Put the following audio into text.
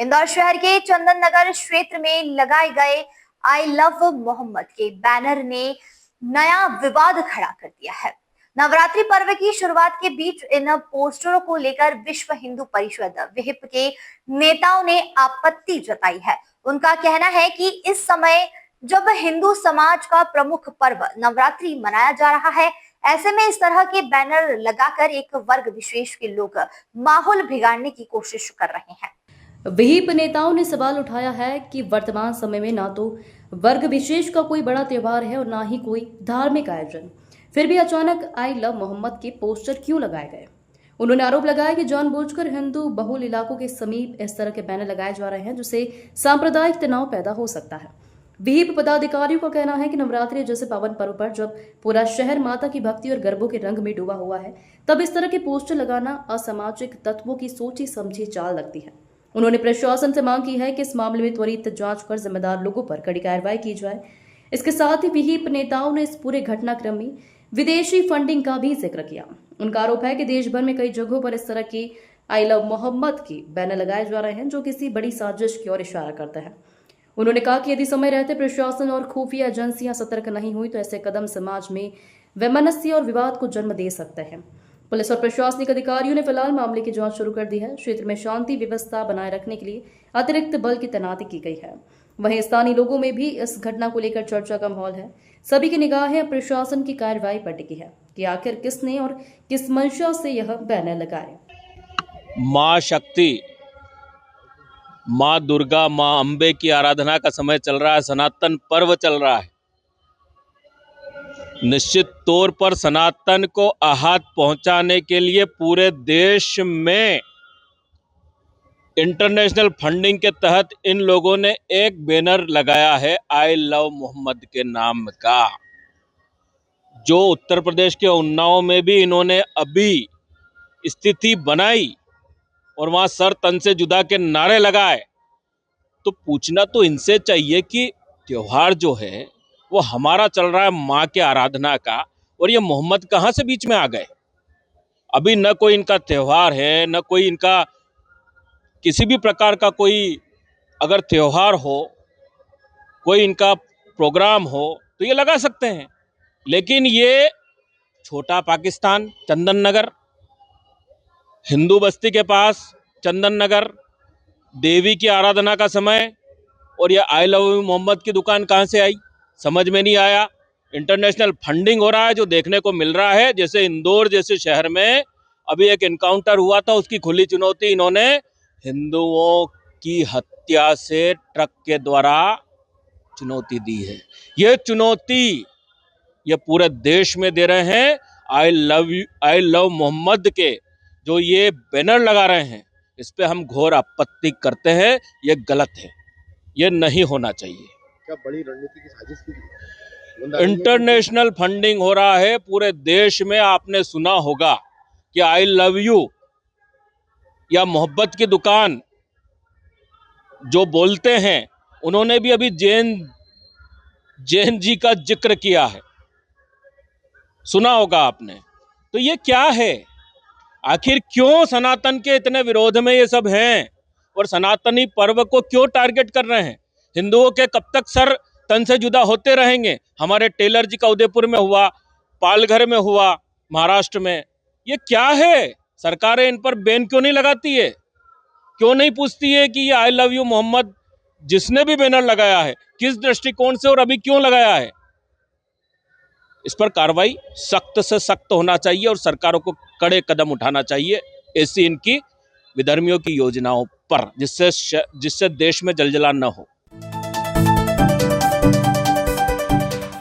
इंदौर शहर के चंदन नगर क्षेत्र में लगाए गए आई लव मोहम्मद के बैनर ने नया विवाद खड़ा कर दिया है। नवरात्रि पर्व की शुरुआत के बीच इन पोस्टरों को लेकर विश्व हिंदू परिषद विहिप के नेताओं ने आपत्ति जताई है। उनका कहना है कि इस समय जब हिंदू समाज का प्रमुख पर्व नवरात्रि मनाया जा रहा है, ऐसे में इस तरह के बैनर लगाकर एक वर्ग विशेष के लोग माहौल बिगाड़ने की कोशिश कर रहे हैं। विहिप नेताओं ने सवाल उठाया है कि वर्तमान समय में ना तो वर्ग विशेष का कोई बड़ा त्योहार है और ना ही कोई धार्मिक आयोजन, फिर भी अचानक आई लव मोहम्मद के पोस्टर क्यों लगाए गए। उन्होंने आरोप लगाया कि जानबूझकर हिंदू बहुल इलाकों के समीप इस तरह के बैनर लगाए जा रहे हैं, जिससे सांप्रदायिक तनाव पैदा हो सकता है। विहिप पदाधिकारियों का कहना है कि नवरात्रि जैसे पावन पर्व पर जब पूरा शहर माता की भक्ति और गरबों के रंग में डूबा हुआ है, तब इस तरह के पोस्टर लगाना असामाजिक तत्वों की सोची समझी चाल लगती है। उन्होंने प्रशासन से मांग की है कि इस मामले में त्वरित जांच कर जिम्मेदार लोगों पर कड़ी कार्रवाई की जाए। इसके साथ ही विहिप नेताओं ने इस पूरे घटनाक्रम में विदेशी फंडिंग का भी जिक्र किया। उनका आरोप है कि देश भर में कई जगहों पर इस तरह की आई लव मोहम्मद की बैनर लगाए जा रहे हैं, जो किसी बड़ी साजिश की ओर इशारा करते हैं। उन्होंने कहा कि यदि समय रहते प्रशासन और खुफिया एजेंसियां सतर्क नहीं हुई तो ऐसे कदम समाज में वैमनस्य और विवाद को जन्म दे सकते हैं। पुलिस और प्रशासनिक अधिकारियों ने फिलहाल मामले की जांच शुरू कर दी है। क्षेत्र में शांति व्यवस्था बनाए रखने के लिए अतिरिक्त बल की तैनाती की गई है। वहीं स्थानीय लोगों में भी इस घटना को लेकर चर्चा का माहौल है। सभी की निगाहें प्रशासन की कार्रवाई पर टिकी है कि आखिर किसने और किस मंशा से यह बैनर लगाए। माँ शक्ति, माँ दुर्गा, माँ अम्बे की आराधना का समय चल रहा है, सनातन पर्व चल रहा है। निश्चित तौर पर सनातन को आहत पहुंचाने के लिए पूरे देश में इंटरनेशनल फंडिंग के तहत इन लोगों ने एक बैनर लगाया है आई लव मोहम्मद के नाम का, जो उत्तर प्रदेश के उन्नाव में भी इन्होंने अभी स्थिति बनाई और वहां सर तन से जुदा के नारे लगाए। तो पूछना तो इनसे चाहिए कि त्योहार जो है वो हमारा चल रहा है माँ के आराधना का, और ये मोहम्मद कहाँ से बीच में आ गए। अभी न कोई इनका त्योहार है, न कोई इनका किसी भी प्रकार का कोई अगर त्योहार हो, कोई इनका प्रोग्राम हो तो ये लगा सकते हैं। लेकिन ये छोटा पाकिस्तान, चंदन नगर, हिंदू बस्ती के पास चंदन नगर, देवी की आराधना का समय, और ये आई लव मोहम्मद की दुकान कहाँ से आई, समझ में नहीं आया। इंटरनेशनल फंडिंग हो रहा है, जो देखने को मिल रहा है। जैसे इंदौर जैसे शहर में अभी एक एनकाउंटर हुआ था, उसकी खुली चुनौती इन्होंने हिंदुओं की हत्या से ट्रक के द्वारा चुनौती दी है। ये चुनौती ये पूरे देश में दे रहे हैं। आई लव मोहम्मद के जो ये बैनर लगा रहे हैं, इस पे हम घोर आपत्ति करते हैं। ये गलत है, ये नहीं होना चाहिए। क्या बड़ी रणनीति की साजिश की? इंटरनेशनल फंडिंग हो रहा है पूरे देश में। आपने सुना होगा कि आई लव यू या मोहब्बत की दुकान जो बोलते हैं, उन्होंने भी अभी जैन जी का जिक्र किया है, सुना होगा आपने। तो ये क्या है? आखिर क्यों सनातन के इतने विरोध में ये सब हैं और सनातनी पर्व को क्यों टारगेट कर रहे हैं? हिंदुओं के कब तक सर तन से जुदा होते रहेंगे? हमारे टेलर जी का उदयपुर में हुआ, पालघर में हुआ, महाराष्ट्र में। ये क्या है? सरकारें इन पर बैन क्यों नहीं लगाती है? क्यों नहीं पूछती है कि ये आई लव यू मोहम्मद जिसने भी बैनर लगाया है किस दृष्टिकोण से और अभी क्यों लगाया है? इस पर कार्रवाई सख्त से सख्त होना चाहिए और सरकारों को कड़े कदम उठाना चाहिए ऐसी इनकी विधर्मियों की योजनाओं पर, जिससे देश में जलजला न हो।